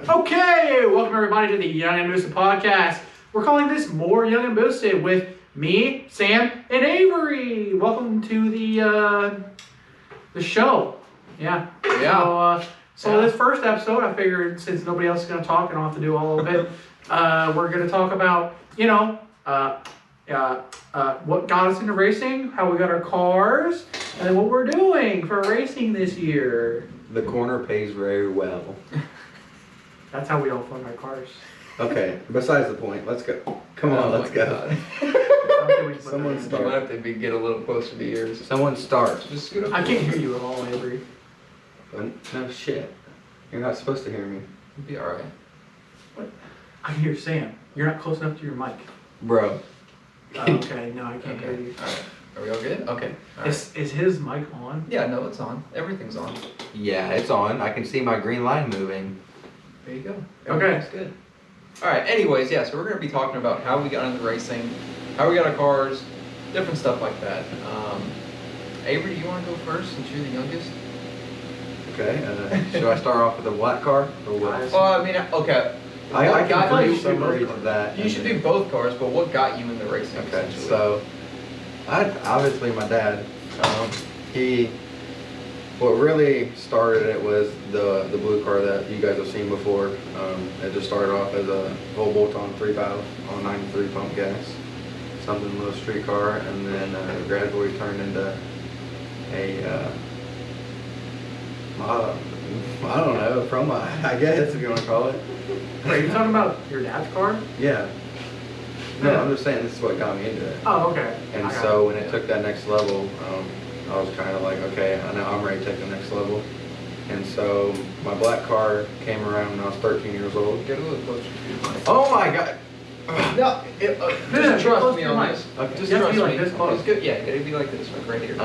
Okay, welcome everybody to the Young and Boosted podcast. We're calling this More Young and Boosted with me, Sam, and Avery. Welcome to the show. Yeah. So this first episode, I figured since nobody else is going to talk and I'll have to do all of it, we're going to talk about, what got us into racing, how we got our cars, and then what we're doing for racing this year. The corner pays very well. That's how we all fund our cars. Okay, besides the point, let's go. Come on, let's go. Someone You start. might have to get a little closer to yours. Someone start. Just scoot up. I can't hear you at all, Avery. No shit. You're not supposed to hear me. You'll be alright. What? I can hear Sam. You're not close enough to your mic. Bro. Okay, no, I can't hear you. Alright. Are we all good? Okay. All right. Is his mic on? Yeah, no, it's on. Everything's on. Yeah, it's on. I can see my green line moving. There you go. Okay. Everything's good. Alright, anyways, yeah, so we're going to be talking about how we got into racing, how we got our cars, different stuff like that. Avery, do you want to go first since you're the youngest? Okay, should I start off with a black car or what? Well, I mean, okay. I What got can you- do summaries of that. You should do both cars, but what got you into racing? Okay, essentially? so obviously my dad, what really started it was the blue car that you guys have seen before. It just started off as a full bolt-on 3 valve on 93 pump gas, something little street car, and then gradually turned into a I don't know, promo, I guess if you want to call it. Wait, are you talking about your dad's car? Yeah. No, I'm just saying this is what got me into it. Oh, okay. And I got so when it took that next level, I was kind of like, okay, I know I'm ready to take the next level. And so my black car came around when I was 13 years old. Get a little closer to your mic. Oh my God! No, just trust me on this. Okay. Just You have to trust be like me. this close. It's good. Yeah, it'd be like this, like right here.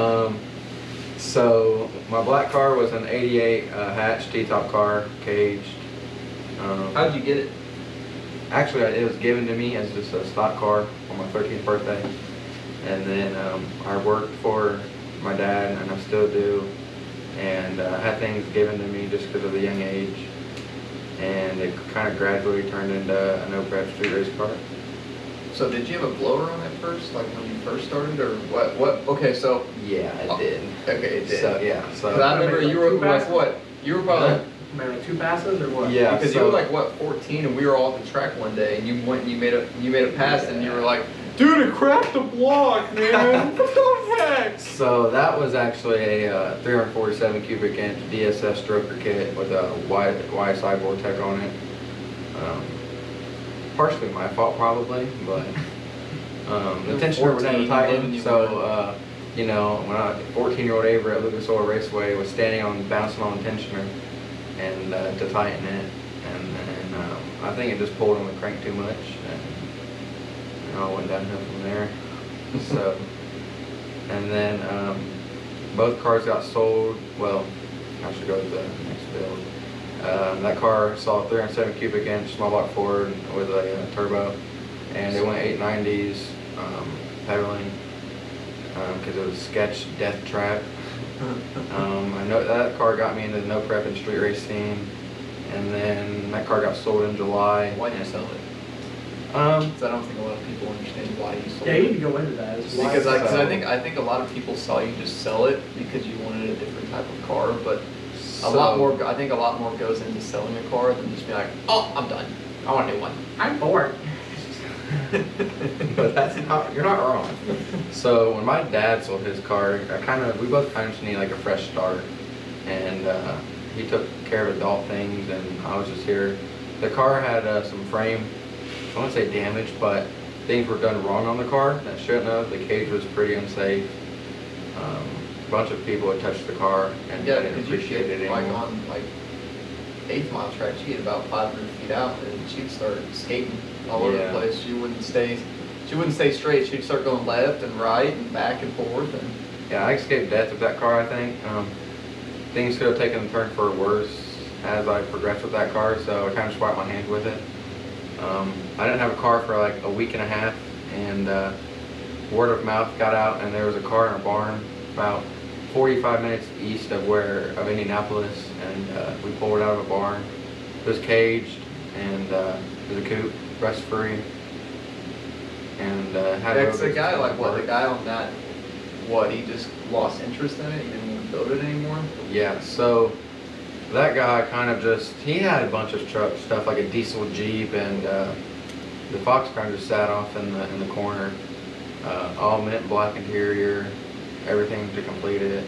So my black car was an 88 hatch T-top car, caged. How'd you get it? Actually, it was given to me as just a stock car on my 13th birthday. And then I worked for my dad, and I still do. And I had things given to me just because of the young age. And it kind of gradually turned into a no-prep street race car. So did you have a blower on it first, like when you first started, or what? What? Okay, so Yeah, it did. okay, it did. So, yeah, 'Cause so. I remember you were like what? You were probably Maybe like 2 passes or what? Yeah. because you so- were like what 14, and we were all at the track one day, and you went and you made a pass, and you were like, dude, it cracked the block, man. What the heck? So that was actually a 347 cubic inch DSS stroker kit with a YSI Vortec on it. Partially my fault probably, but the tensioner was never 14, tightened. you So when 14-year-old Avery at Lucas Oil Raceway was standing on bouncing on the tensioner and to tighten it, and then I think it just pulled on the crank too much, and it all went downhill from there. So. And then both cars got sold. Well, I should go to the next build. That car saw a 307 cubic inch small block Ford with a turbo, and it went 890s pedaling because it was sketch death trap. I know that car got me into the no prep and street race scene, and then that car got sold in July. Why'd you sell it? 'Cause I don't think a lot of people understand why you sold Yeah, it. you need to go into that. It's why Because it's- I think a lot of people saw you just sell it because you wanted a different type of car, but a lot more goes into selling a car than just being like, oh, I'm done. I want a new one. I'm bored. But you're not wrong. So when my dad sold his car, we both kind of just needed like a fresh start, and he took care of adult things, and I was just here. The car had some frame, I wouldn't say damage, but things were done wrong on the car that shouldn't have. The cage was pretty unsafe. A bunch of people had touched the car and Yeah, didn't because you appreciate it should, like anymore. on like 8th mile track, she get about 500 feet out, and she'd start skating all over the Yeah. place. She wouldn't stay straight. She'd start going left and right and back and forth. And Yeah, I escaped death with that car, I think. Things could have taken a turn for worse as I progressed with that car, so I kind of just wiped my hands with it. I didn't have a car for like a week and a half, and word of mouth got out, and there was a car in a barn about 45 minutes east of Indianapolis, and we pulled it out of a barn, It was caged, and it was a coupe, rust free, and had Yeah, a 'cause the guy, like, what, the work. guy on that, what, he just lost interest in it? He didn't want to build it anymore? Yeah, so that guy kind of just, he had a bunch of truck stuff, like a diesel Jeep, and the Fox kind of just sat off in the corner. All mint black interior, everything to complete it.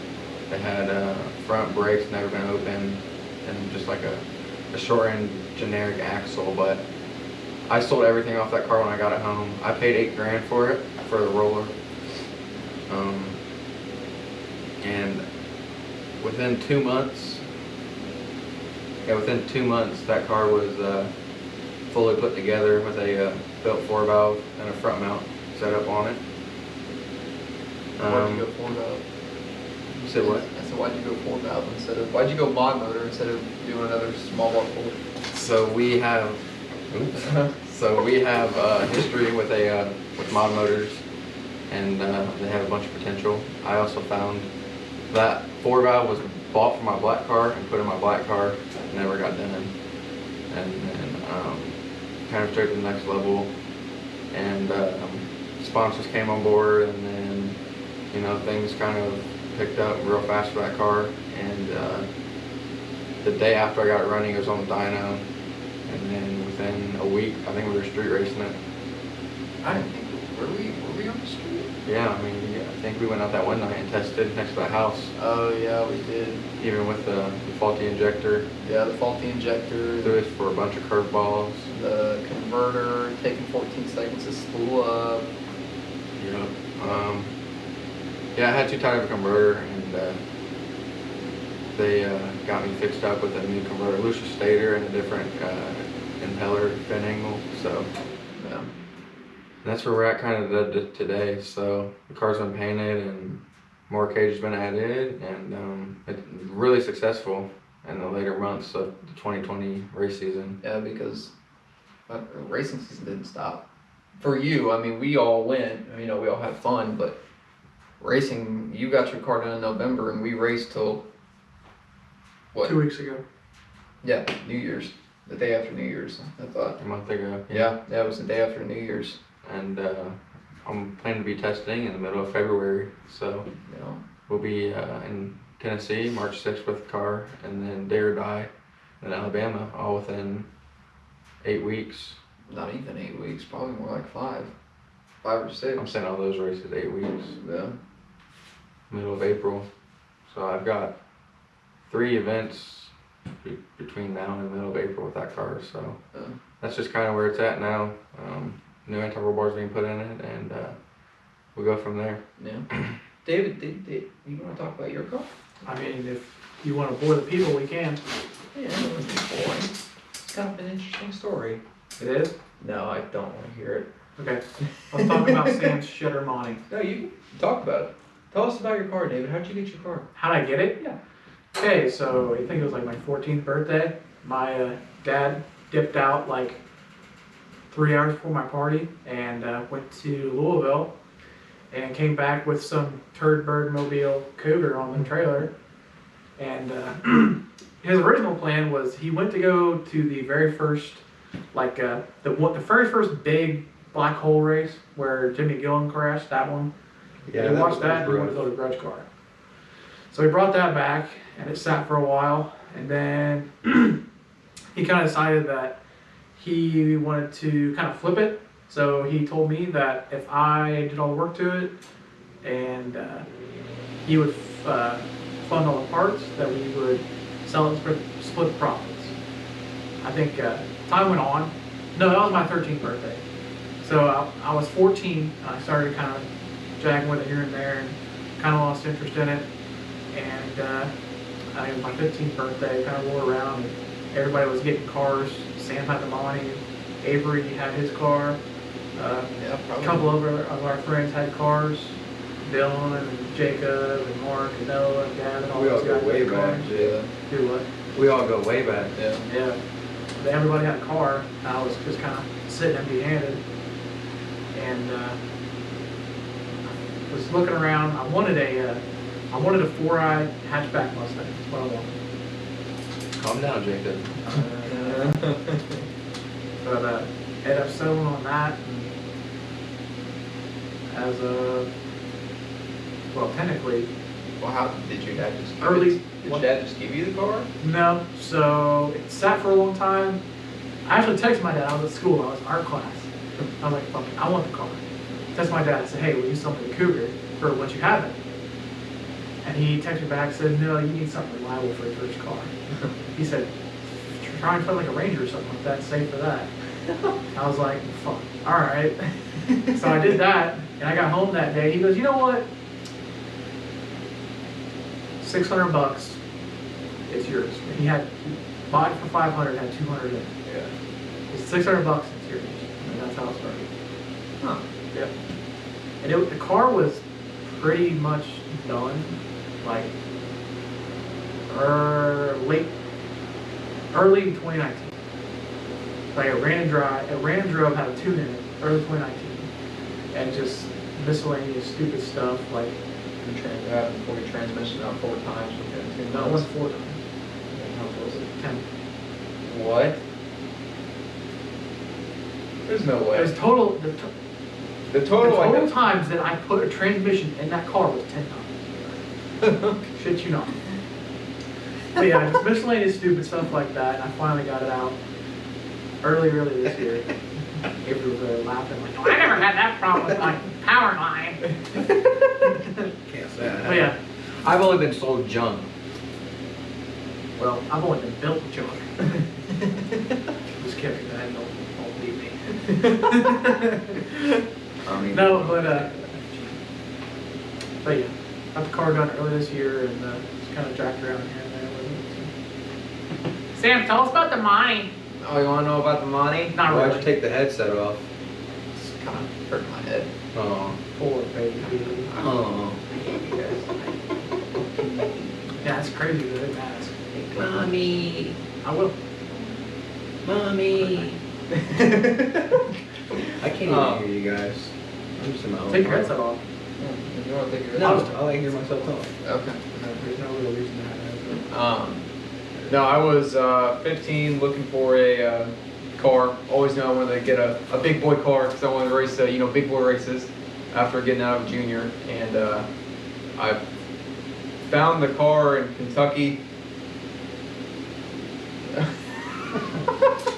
They had front brakes never been opened, and just like a short end generic axle. But I sold everything off that car when I got it home. I paid $8,000 for it, for the roller. And within 2 months, that car was fully put together with a built 4-valve and a front mount set up on it. Why'd you go 4-valve? You said what? I said, why'd you go 4-valve instead of, why'd you go mod motor instead of doing another small block four? So we have, history with mod motors, and they have a bunch of potential. I also found that 4-valve was bought for my black car and put in my black car, never got done. And then kind of straight to the next level, and sponsors came on board, and then things kind of picked up real fast for that car. And the day after I got it running, it was on the dyno, and then within a week, I think we were street racing it. I didn't think, were we on the street? Yeah, I mean, I think we went out that one night and tested next to the house. Oh yeah, we did. Even with the faulty injector. Yeah, the faulty injector. Threw us for a bunch of curveballs. The converter taking 14 seconds to spool up. Yep. Yeah, I had too tight of a converter, and they got me fixed up with a new converter, looser stator, and a different impeller fin angle. So Yeah. that's where we're at kind of today. So the car's been painted and more cages been added, and it's really successful in the later months of the 2020 race season. Yeah, because racing season didn't stop. For you, I mean, we all went, we all had fun, but racing, you got your car done in November, and we raced till, what? 2 weeks ago. Yeah, New Year's. The day after New Year's, I thought. A month ago. Yeah, that was the day after New Year's. And I'm planning to be testing in the middle of February, so Yeah. we'll be in Tennessee March 6th with the car, and then Day or Die in Alabama, all within 8 weeks. Not even 8 weeks, probably more like 5 or 6. I'm saying all those races 8 weeks, Yeah. middle of April. So I've got 3 events between now and the middle of April with that car, so Yeah. that's just kind of where it's at now. New anti-roll bars being put in it, and we'll go from there. Yeah. David, did you want to talk about your car? I mean, if you want to bore the people, we can. Yeah, it wasn't boring. It's kind of an interesting story. It is? No, I don't want to hear it. Okay. Let's talk about Sam's shitter money. No, you can talk about it. Tell us about your car, David. How'd you get your car? How'd I get it? Yeah. Okay, so I think it was like my 14th birthday. My dad dipped out like 3 hours before my party and went to Louisville and came back with some turd bird mobile cougar on the trailer. And his original plan was he went to go to the very first, like the first big black hole race where Jimmy Gillen crashed, that one. Yeah, He watched that and he wanted to build a grudge car. So he brought that back and it sat for a while, and then he kind of decided that he wanted to kind of flip it. So he told me that if I did all the work to it and he would fund all the parts, that we would sell it and split the profits. I think time went on. No, that was my 13th birthday. So I was 14 and I started kind of jagging with it here and there and kind of lost interest in it. And my 15th birthday kind of wore around and everybody was getting cars. Sam had the Monte, Avery had his car. Yeah, A probably. couple of our friends had cars. Dylan and Jacob and Mark and Noah and Gavin. We all those go guys way had back, cars. Yeah. Do what? We all go way back. Yeah. Yeah. But everybody had a car. And I was just kind of sitting empty-handed. And was looking around. I wanted a 4i hatchback Mustang. That's what I wanted. Calm down, Jacob. But ended up settling on that. And as well, technically, Well, how did your dad just give Early- it? Did your dad just give you the car? no. So it sat for a long time. I actually texted my dad. I was at school. I was in art class. I was like, "Fuck it, I want the car." Texted my dad. I said, "Hey, will you sell me the Cougar for once you have it?" And he texted me back and said, "No, you need something reliable for your first car." He said, "Try and find like a Ranger or something like that, save for that." I was like, "Fuck, all right." So I did that, and I got home that day. He goes, "You know what? $600. It's yours." And he bought it for 500, had 200 in it. Yeah. It's $600. It's yours. And that's how it started. Huh. Yep. And the car was pretty much done, like early 2019. Like it ran and drove, had a tune in it, early 2019, and just miscellaneous stupid stuff like. Pulled your transmission out 4 times within 2 No, it months. wasn't 4 times. How much was it? 10. What? There's no way. It was total. The The total, total times that I put a transmission in that car was 10 times. Shit you not. But yeah, just miscellaneous stupid stuff like that. And I finally got it out early this year. Avery was there laughing like, "Oh, I never had that problem with my power line." Can't say that. But yeah, I've only been sold junk. well, I've only been built with junk. Just kidding, man. Don't believe me. No, but yeah, got the car done early this year and just kind of jacked around here and there with it. Sam, tell us about the Monte. Oh, you want to know about the money? Not Why'd really. you take the headset off? It's kind of hurt my head. Oh. Poor baby. Oh. Yeah, it's crazy that it matters. Mommy. I will. Mommy. I can't even hear you guys. I'm just in my own Take your world. headset off. If you want to take your No, I like hear myself talk. Okay. There's no real reason to have that. No, I was 15 looking for a car. Always knew I wanted to get a big boy car because I wanted to race, big boy races after getting out of junior. And I found the car in Kentucky.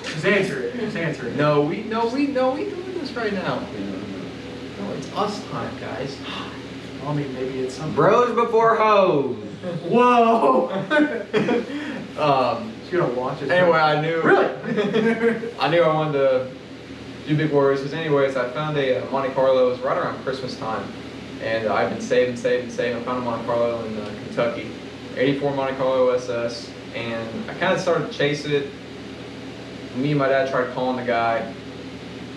Just answer it. Just answer it. No, we doing this right now. No, it's us time, guys. Well, I mean, maybe it's something. Bros before hoes. Whoa! She's gonna watch it. Anyway, I knew. Really? I knew I wanted to do big boy races. Anyways, I found a Monte Carlo. It was right around Christmas time, and I've been saving. I found a Monte Carlo in Kentucky, '84 Monte Carlo SS, and I kind of started to chase it. Me and my dad tried calling the guy,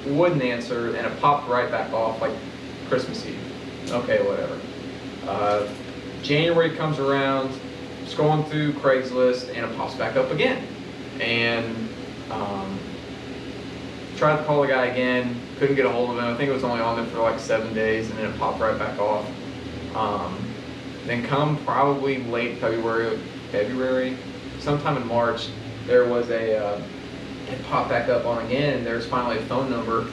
wouldn't answer, and it popped right back off like Christmas Eve. Okay, whatever. January comes around, scrolling through Craigslist, and it pops back up again. And tried to call the guy again, couldn't get a hold of him. I think it was only on there for like 7 days, and then it popped right back off. Then come probably late February, sometime in March, there was it popped back up on again, and there's finally a phone number,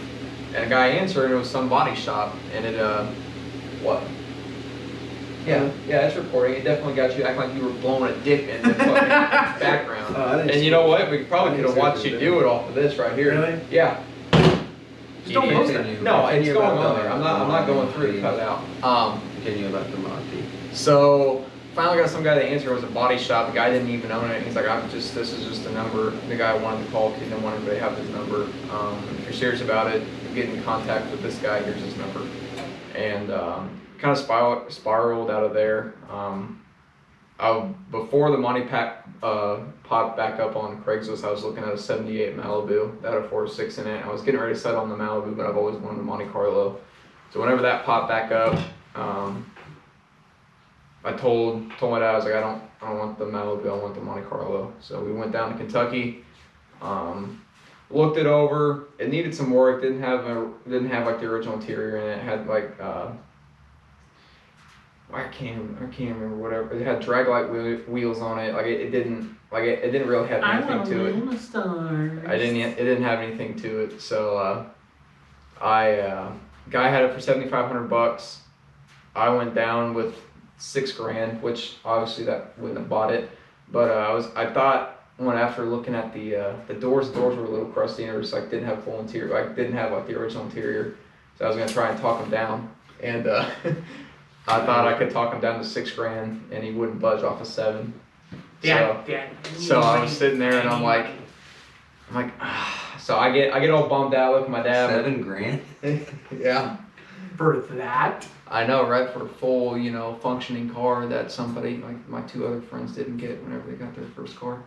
and a guy answered, and it was some body shop, and it, what? Yeah, it's recording. It definitely got you acting like you were blowing a dip in the fucking background. And you know what? We probably could have watched you do it off of this right here. Really? Yeah. Just don't post that. No, it's Continue going about on there. I'm not going through to cut it out. Continue about the Monte. So finally got some guy that answered. It was a body shop. The guy didn't even own it. He's like, this is just a number. The guy wanted to call because he didn't want anybody to have his number. If you're serious about it, get in contact with this guy. Here's his number. And kind of spiraled out of there. Before the Monte popped back up on Craigslist, I was looking at a 78 Malibu that had a 4.6 in it. I was getting ready to settle on the Malibu, but I've always wanted a Monte Carlo. So whenever that popped back up, I told my dad, I was like, I don't want the Malibu, I want the Monte Carlo. So we went down to Kentucky, looked it over. It needed some work. Didn't have like the original interior in it. It had like I can't remember whatever. It had drag light wheels on it. Like it didn't like it didn't really have I anything want to it. a star. It didn't have anything to it. So guy had it for $7,500. I went down with $6,000, which obviously that wouldn't have bought it. But I thought when after looking at the doors were a little crusty and it was like didn't have full interior, like didn't have like the original interior. So I was gonna try and talk him down, and I thought I could talk him down to $6,000 and he wouldn't budge off of 7. So I was sitting there and I'm like, ah. So I get all bummed out. Look at my dad. $7,000. Yeah. For that. I know, right? For a full, functioning car that somebody, like my 2 other friends, didn't get whenever they got their first car.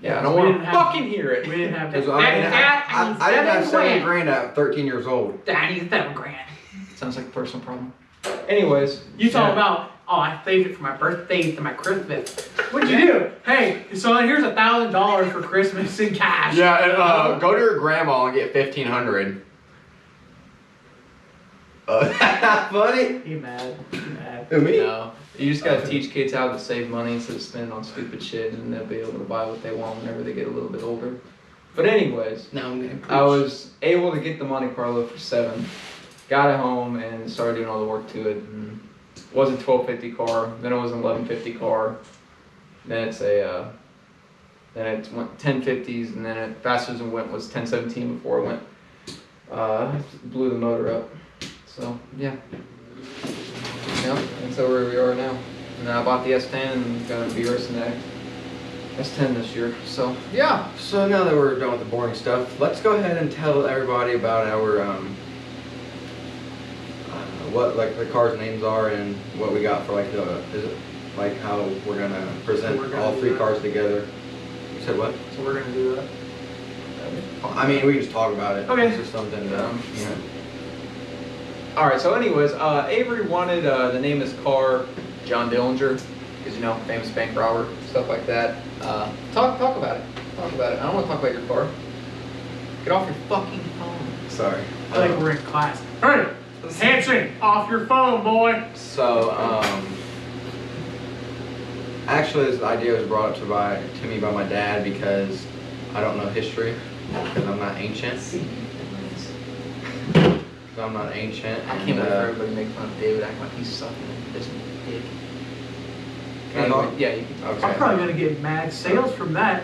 Yeah, I don't want to fucking hear it. We didn't have Because that. I didn't have $7,000 at 13 years old. Daddy, $7,000. Sounds like a personal problem. Anyways. You talk about, I saved it for my birthday and my Christmas. What'd you do? Hey, son, here's $1,000 for Christmas in cash. Yeah, and go to your grandma and get $1,500. Funny? He mad. Who, me? No. You just gotta teach kids how to save money instead of spending on stupid shit, and they'll be able to buy what they want whenever they get a little bit older. But anyways, No, man. I was able to get the Monte Carlo for 7. Got it home and started doing all the work to it. And it was a 1250 car, then it was an 1150 car, then it's then it went 1050s, and then it faster than it went was 1017 before it went blew the motor up. So yeah. Yep, and so where we are now. And then I bought the S10 and gonna be racing the S10 this year. So yeah. So now that we're done with the boring stuff, let's go ahead and tell everybody about our what like the cars' names are and what we got for like like how we're gonna present all 3 cars together. You said what? So we're gonna do that. I mean, we can just talk about it. Okay. It's just something that, All right. So anyways, Avery wanted the name of his car John Dillinger, because famous bank robber, stuff like that. Talk about it. Talk about it. I don't want to talk about your car. Get off your fucking phone. Sorry. I think we're in class. Hey, Hanson, off your phone, boy. So, actually this idea was brought up to me by my dad because I don't know history, because I'm not ancient. So I'm not ancient. I can't wait for everybody to make fun of David acting like he's sucking this dick. Can I talk? Yeah, you can talk. Okay. I'm probably gonna get mad sales from that.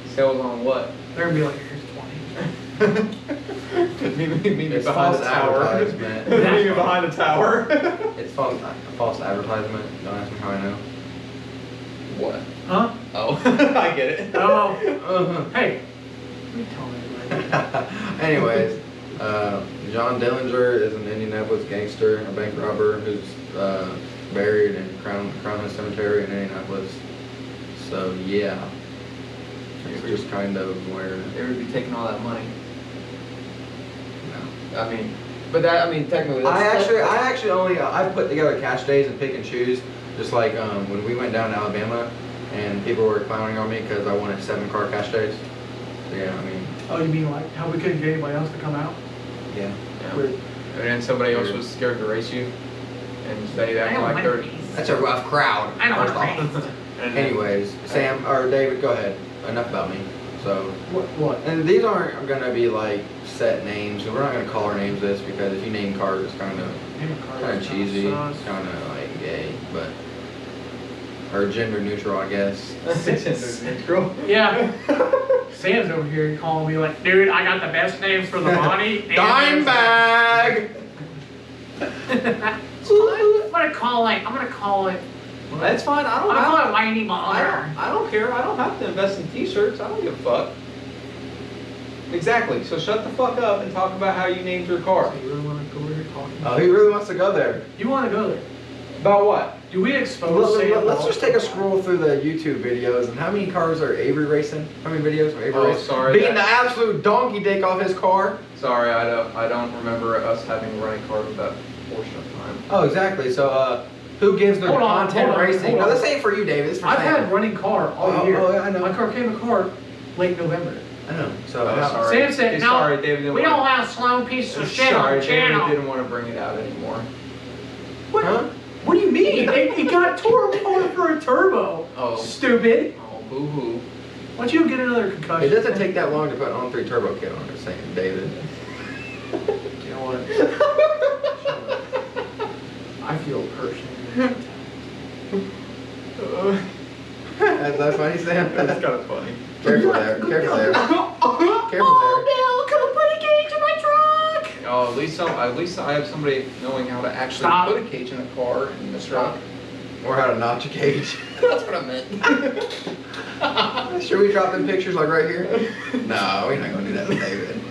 Sales on what? They're gonna be like, here's 20. Maybe It's behind false the tower. advertisement. Maybe behind the tower. It's false advertisement. Don't ask me how I know. What? Huh? Oh, I get it. Oh. Uh-huh. Hey. What are you telling everybody? Anyways, John Dillinger is an Indianapolis gangster, a bank robber who's buried in Crown Hill Cemetery in Indianapolis. So yeah, it's just kind of where. They would be taking all that money. No. I mean, technically. I actually only I put together cash days and pick and choose. Just like when we went down to Alabama, and people were clowning on me because I wanted 7-car cash days. So yeah, I mean. Oh, you mean like how we couldn't get anybody else to come out? Yeah. Weird. And then somebody else was scared to race you, and they I acting don't like like they're. these. That's a rough crowd. I don't first like off. race. Anyways, Sam or David, go ahead. Enough about me. So. What? And these aren't gonna be like set names. We're not gonna call our names this because if you name cars, it's kind of cheesy, kind of like gay, but or gender neutral, I guess. Neutral. Yeah. Sam's over here calling me like, dude, I got the best names for the body. Dime bag. I'm gonna call it. Well, that's fine. I'm gonna call it whiny monitor. I don't care. I don't have to invest in t-shirts. I don't give a fuck. Exactly. So shut the fuck up and talk about how you named your car. So you really want to go where you're talking? Oh, he really wants to go there. You want to go there? About what? Do we expose Sam? Let's just take a scroll through the YouTube videos and how many cars are Avery racing? How many videos are Avery racing? Sorry. Beating the absolute donkey dick off his car. Sorry, I don't remember us having running cars at that portion of time. Oh, exactly. So, who gives the content racing? No, this ain't for you, David. This is for I've Sam. had running car all year. Oh, yeah, I know. My car came apart late November. I know. So, Sorry. Sam said, no, Sorry, David, we don't allow slow pieces of shit on Sorry, the channel. David didn't want to bring it out anymore. What? Huh? What do you mean? It got tore apart for a turbo. Oh. Stupid. Oh, Boo-hoo. Why don't you get another concussion? It doesn't take that long to put on 3 turbo kit on it, saying David. You know what? I feel personally. Is that funny, Sam? That's kind of funny. Careful there. Careful there. Careful there. Bill, come put a cage in my truck. Oh, at least I have somebody knowing how to actually Stop. put a cage in a car in this truck. Or how to notch a cage. That's what I meant. Should we drop them pictures like right here? No, we're not gonna do that to David.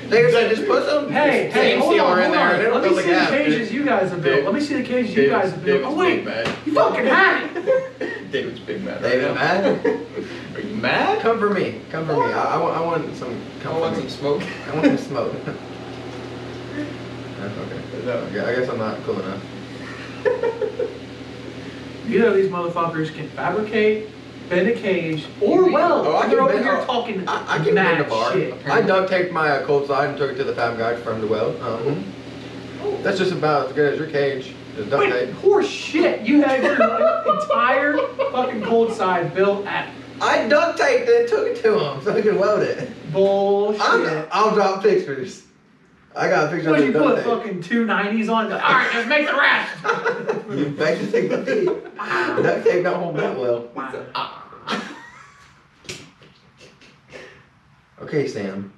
David said just put some Hey, hold sealer on, in hold there. on. They don't Let me feel see like the that. cages you guys have built. Let me see the cages you guys have built. Oh wait, you fucking had it. David's big mad. David, mad? Are you mad? Come for me. Come for me. I want some. I want some smoke. I want some smoke. Okay. Yeah, I guess I'm not cool enough. You know these motherfuckers can fabricate, bend a cage, or weld. Oh, I They're can over bend- here oh, talking I can mad bend a bar. shit. I duct taped my cold side and took it to the fab guy for him to weld. That's just about as good as your cage. Just duct Wait, tape. horse shit! You had your entire fucking cold side built at I duct taped it, took it to him so he could weld it. bullshit. I'll drop pictures. I got a picture What of you the put duct tape. fucking 290s on? All right, let's make the rest. You beg to take the beat. Duct tape don't hold that well. Okay, Sam.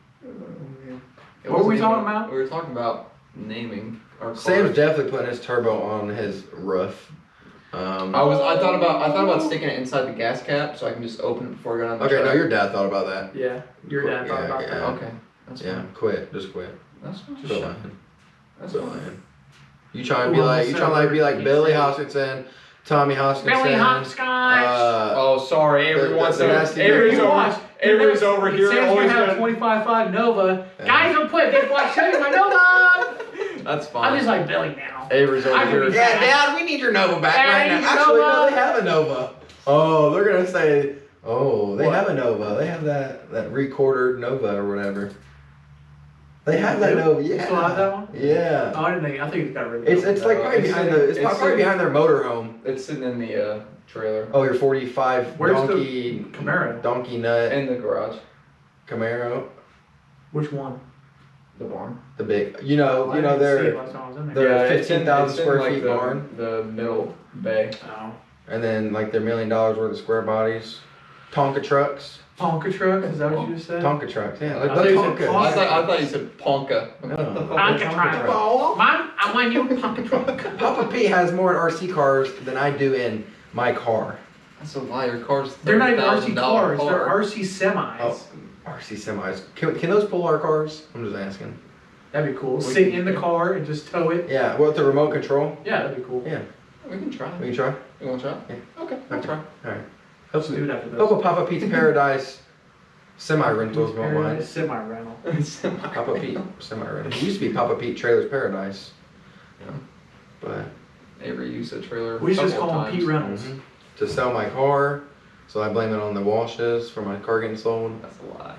What were we talking about? We were talking about naming our cars. Sam's definitely putting his turbo on his roof. I thought about sticking it inside the gas cap so I can just open it before I go down the Okay, track. no, your dad thought about that. Yeah, your dad thought about that. Yeah. Okay, that's Yeah, fine. quit. Just quit. That's fine. Quit lying. That's Quit fine. lying. You trying to be like Billy Hoskinson, Tommy Hoskinson. Billy Hopscotch. Oh, sorry, everyone's the nasty Avery's You over. watch. Avery's over here. Sam's Always gonna have a gonna. 25.5 Nova. Yeah. Guys, don't put big black show you my Nova. That's fine. I'm just like Billy now. Avery's over I can here. be- Yeah, Dad, we need your Nova back Dad, right I need now. your Actually, Nova. no, they have a Nova. Oh, they're gonna say, oh, they What? have a Nova. They have that recorder Nova or whatever. They have that They Nova. Yeah. still have that one? Yeah. Oh, I didn't think. I think it's got rid of It's it. like No, probably it's behind sitting- the. It's it's probably sitting- behind their motorhome. It's sitting in the trailer. Oh, your 45 Where's donkey the Camaro? donkey nut In the garage. Camaro. Which one? The barn. The big. I didn't see it they're last time I was in they're- there. it's in- 15,000 it's in, square like, feet the, barn. The middle bay. Oh. and then like their $1 million worth of square bodies, Tonka trucks. Tonka truck? Is that what you just said? Tonka trucks. Yeah, I like thought the you said Tonkas. Tonka. I thought you said Ponka. No. Tonka truck. truck. Mom, I want you Tonka truck. Papa P has more RC cars than I do in my car. That's a lie. Your car's They're not even RC $30,000 cars. car. They're RC semis. Oh, RC semis. Can those pull our cars? I'm just asking. That'd be cool. We Sit can- in the car and just tow it. Yeah, well, with the remote control. Yeah, that'd be cool. Yeah, We can try. we can try. You want to try? Yeah. Okay, I'll try. All right. Let's do it after this. Hope a Papa Pete's Paradise semi rentals won't mind. Semi rental. Papa Pete semi rental. It used to be Papa Pete Trailers Paradise. Yeah. But Avery used a trailer. We should just couple call of him Pete times. Reynolds. to sell my car, so I blame it on the washes for my car getting sold. That's a lie.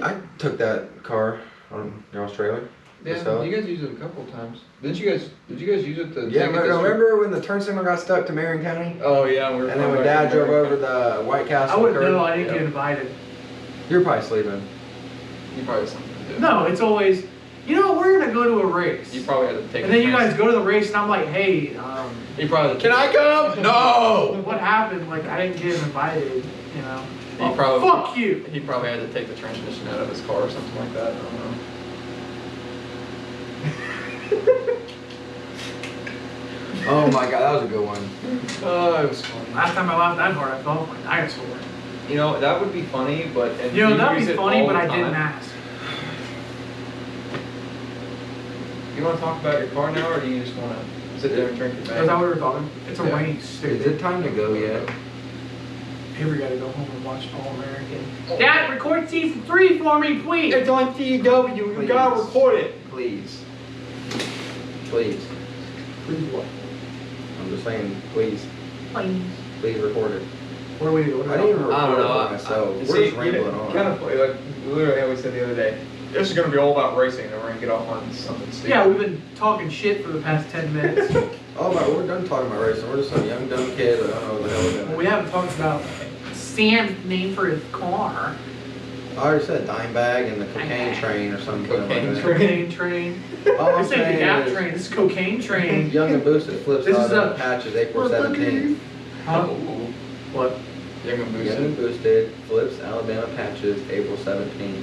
I took that car on y'all's trailer. Yeah, sell it? you guys used it a couple of times. Did you guys use it to Yeah, take it to remember when the turn signal got stuck to Marion County? Oh yeah, we were And then when Dad drove over the White Castle. I wouldn't curb? know. I didn't Yeah. get invited. You're probably sleeping. You probably had something to do. No, it's always, you know, we're gonna go to a race. You probably had to take. And then you guys go to the race, and I'm like, hey, You probably. Can I come? No! what happened? Like, I didn't get invited, you know. He probably. Fuck you! He probably had to take the transmission out of his car or something like that. I don't know. Oh my god, that was a good one. Oh, it was funny. Last time I laughed that hard, I felt like a dinosaur. You know that would be funny, but and You know, you that'd use be it funny, all but the I didn't time. ask. You want to talk about your car now, or do you just want to sit there and drink your Is that bag? what we were talking? It's a Yeah. race. Is it time to go yet? Avery gotta go home and watch All American. Dad, record season 3 for me, please! It's on CW. You gotta record it. Please. Please. Please what? I'm just saying, please. Please. Please record it. What are we doing? I didn't even record I don't know. it for myself. You We're see, just rambling on. Kind of funny. Like literally, how we said the other day. This is gonna be all about racing, and we're gonna get off on something stupid. Yeah, we've been talking shit for the past 10 minutes. Oh, but we're done talking about racing. We're just some young dumb kid. I don't know what the hell we're Well, doing. we haven't talked about Sam's name for his car. I already said dime bag and the cocaine train or something. Cocaine like that. Cocaine train. All I'm This ain't the saying gap is, train. This is cocaine train. Young and Boosted flips This out is of a- patches April 17th. Huh? Ooh. What? Young and Young and boosted. Boosted flips Alabama patches April 17th.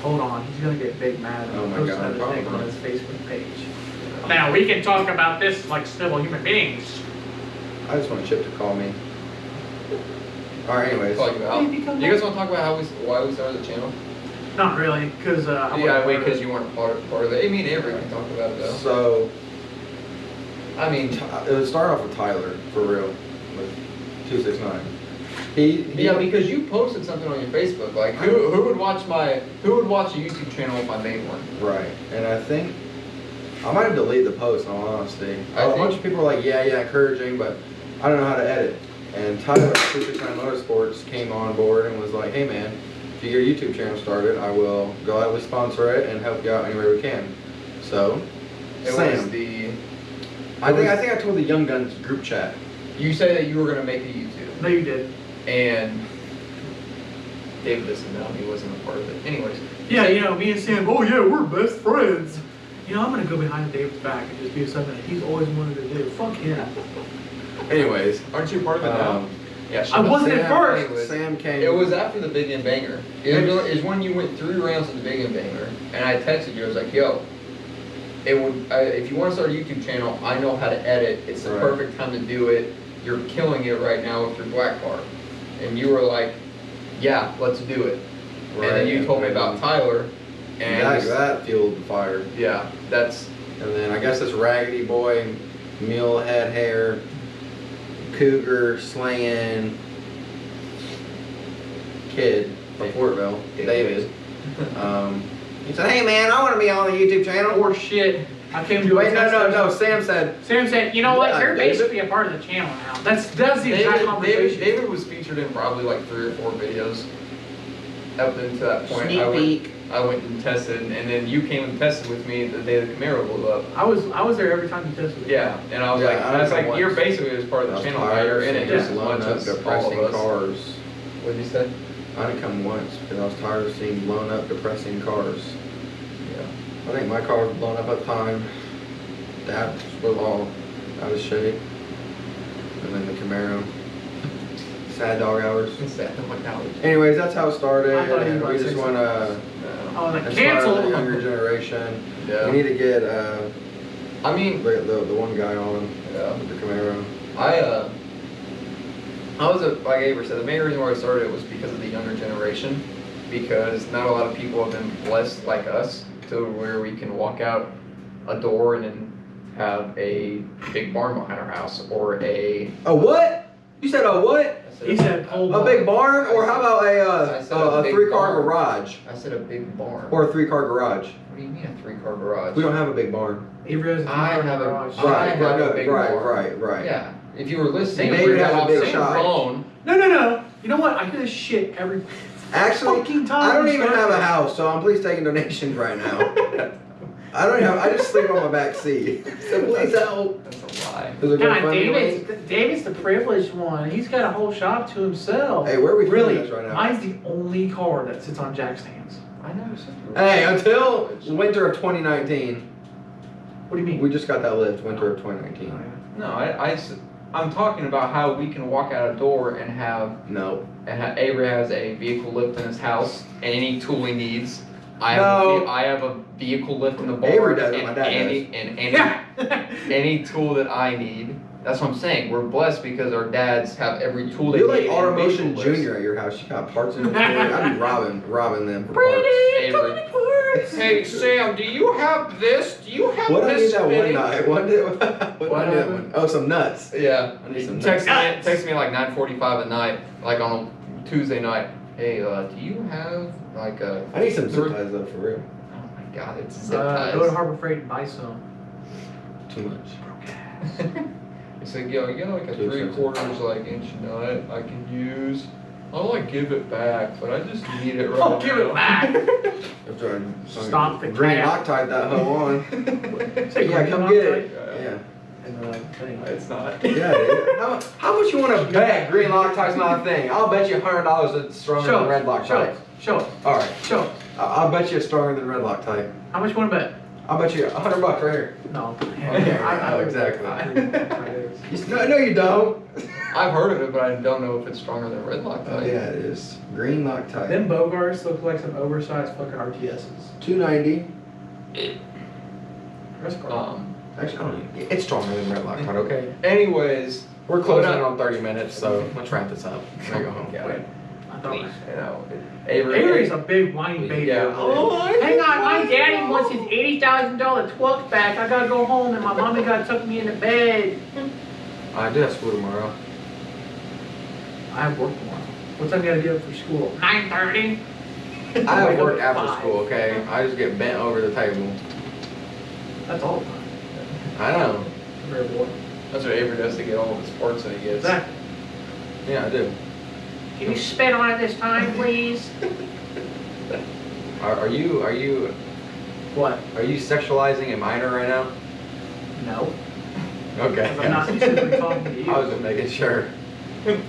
Hold on. He's gonna get big mad. Oh my Post God, another thing probably. on his Facebook page. Now we can talk about this like civil human beings. I just want Chip to call me. Alright, anyways. Call you out. Maybe You come guys want to talk about why we started the channel? Not really, because Yeah, wait, because you weren't part of it. I mean, Avery can talk about it though. So, I mean, it would start off with Tyler, for real, with 269. yeah, because you posted something on your Facebook, like who would watch a YouTube channel if I made one? Right, and I think I might have deleted the post in all honesty. A bunch of people were like, yeah, encouraging, but I don't know how to edit. And Tyler at 269 Motorsports came on board and was like, hey man, if you get your YouTube channel started, I will gladly sponsor it and help you out any way we can. So, It Sam, was the. I think I told the Young Guns group chat. You said that you were gonna make a YouTube, No, you did. and David doesn't know, he wasn't a part of it. Anyways. Yeah, you know, me and Sam. Oh yeah, we're best friends. You know, I'm gonna go behind David's back and just do something that he's always wanted to do. Fuck him. Anyways, Aren't you part of it now? Yeah, I wasn't at first. Sam came. It was after the Big and Banger. It was when you went 3 rounds of the Big and Banger, and I texted you. I was like, "Yo, if you want to start a YouTube channel, I know how to edit. It's the Right. perfect time to do it. You're killing it right now with your black car." And you were like, "Yeah, let's do it." Right, And then you told me and about Tyler, and that fueled the fire. yeah, that's And then I guess this raggedy boy, mule head hair, cougar slaying kid from Fortville, David. He said, "Hey man, I want to be on the YouTube channel." Or shit. I came to a Wait, text no. message. Sam said, Sam said, you know what? Yeah, You're David. basically a part of the channel now. That's the exact conversation. David was featured in probably like 3 or 4 videos. Up until that point, "Sneak peek." I went and tested, and then you came and tested with me the day the Camaro blew up. I was there every time you tested it. Yeah, and I was Yeah, like, I was like, you're basically just part of the Those channel now. You're in it, just just as blown much up as all depressing of us. cars. What did you say? I didn't come once because I was tired of seeing blown up depressing cars. Yeah. I think my car was blown up at the time. That was all out of shape. And then the Camaro. Sad dog hours. It's that on my couch. Anyways, that's how it started, I thought you and were we about to just say want to Oh, like inspire cancel. the younger generation. Yeah. We need to get I mean, the one guy on yeah. with the Camaro. I was like Avery said, the main reason why I started it was because of the younger generation, because not a lot of people have been blessed like us to where we can walk out a door and then have a big barn behind our house, or a. A what? You said a what? He said pole A big barn, or how about I said a a big 3-car barn. garage, I said a big barn. or a 3-car garage? What do you mean a 3-car garage? We don't have a big barn. Avery has a I car in have the a- garage. I have a big barn. Right. Yeah. If you were listening, David we has got a off big the shop. phone. No. You know what? I hear this shit every Actually, fucking time. I don't we even start have a this. house, so I'm please taking donations right now. I just sleep on my back seat. So please help. That's a lie. Is it God, GoFundMe link? David's the privileged one. He's got a whole shop to himself. Hey, where are we filming Really, this right now? mine's the only car that sits on jack stands. I know. It's just Hey, until winter of 2019, What do you mean? we just got that lift. Winter of 2019. No, I'm talking about how we can walk out a door and have No. Avery has a vehicle lift in his house, any tool he needs. I No. have a vehicle lift in the barn. Avery does it, and my dad any tool that I need. That's what I'm saying. We're blessed because our dads have every tool they You're need. like in Automotion vehicle lifts. Junior at your house. You got parts in the I'd be robbing them for Pretty Avery. Tony Parks. Hey Sam, do you have this? Do you have What I need this? that one spinning? night? What I need that one? Oh, some nuts. Yeah. I need some Text nuts. me like 9:45 at night, like on a Tuesday night. Hey, do you have like a? I need some zip ties though, for real. Oh my God, it's zip ties. Go to Harbor Freight and buy some. Too much. It's like, yo, you got like a Too 3/4 like inch nut I can use. I'll like give it back, but I just need it right Oh, now. give it back. I'm trying to Stop the green cat. Loctite that hoe on. Say Yeah, green come Loctite? get it. Yeah. Yeah. into that thing. It's not. Yeah, dude. How much you want to bet green Loctite's not a thing? I'll bet you $100 it's stronger than red Loctite. Show us. All right. Show us. I'll bet you it's stronger than red Loctite. How much you want to bet? I'll bet you $100 right here. No. Okay, I oh, exactly. I No, you don't. I've heard of it, but I don't know if it's stronger than red Loctite. Oh, yeah, it is. Green Loctite. Them Bogarts look like some oversized fucking RTSs. $290. That's cool. Actually, I don't even, it's stronger than red Loctite, okay? Anyways, We're closing in on 30 minutes, so let's wrap this up. We're gonna go home. Yeah. I thought You know, Avery's a big whiny baby. Yeah. Hang on, my daddy wants his $80,000 twuck back. I gotta go home and my mommy gotta tuck me into bed. I do have school tomorrow. I have work tomorrow. What time you gotta get up for school? 9:30. I have Wake up work at after 5. school, okay? I just get bent over the table. That's all the time. I know. Very boring. That's what Avery does to get all the sports that he gets. Exactly. Yeah, I do. Can you spit on it this time, please? Are you What? sexualizing a minor right now? No. Okay. I'm not specifically talking to you. I was just making sure. Look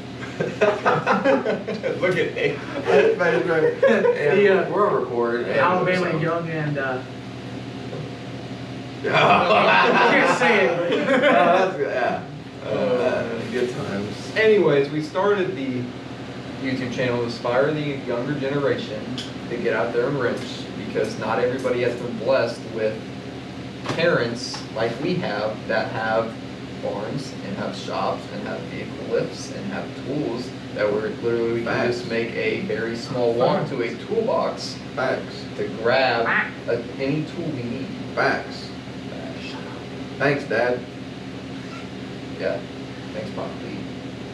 at Avery. We're on record. and Alabama so- Young and I can't say it, but- that's good. Yeah. Good times. Anyways, we started the YouTube channel to inspire the younger generation to get out there and wrench, because not everybody has been blessed with parents like we have that have farms and have shops and have vehicle lifts and have tools that we can Facts. just make a very small walk to a toolbox Facts. to grab any tool we need. Facts. Thanks, Dad. Yeah, thanks, Pop P.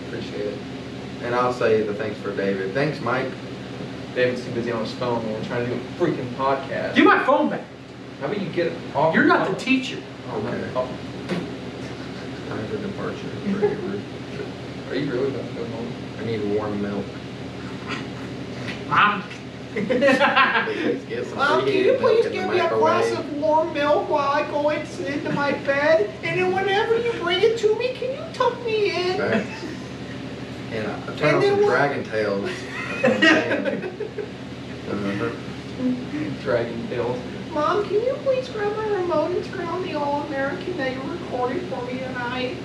Appreciate it. And I'll say the thanks for David. Thanks, Mike. David's too busy on his phone when we're trying to do a freaking podcast. Give my phone back. How about you get it off? You're not the teacher. Oh, no. Okay. Oh, Time for departure. for Avery. are you really about to go home? I need warm milk. Mom. Please get some preheated milk in the microwave. warm milk while I go into my bed? And then whenever you bring it to me, can you tuck me in? Facts. And turn on And then some what- Dragon Tales. That's what I'm saying. Dragon Tales. Mom, can you please grab my remote and turn on the All-American that you recorded for me tonight?